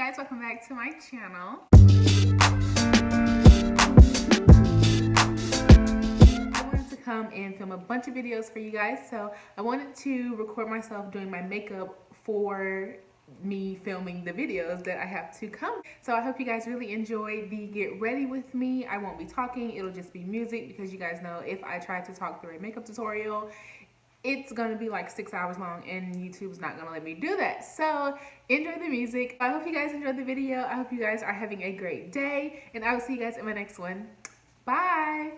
guys, welcome back to my channel. I wanted to come and film a bunch of videos for you guys, so I wanted to record myself doing my makeup for me filming the videos that I have to come. So I hope you guys really enjoy the get ready with me. I won't be talking, it'll just be music, because you guys know if I try to talk through a makeup tutorial, it's gonna be like 6 hours long and YouTube's not gonna let me do that. So enjoy the music. I hope you guys enjoyed the video. I hope you guys are having a great day, and I will see you guys in my next one. Bye.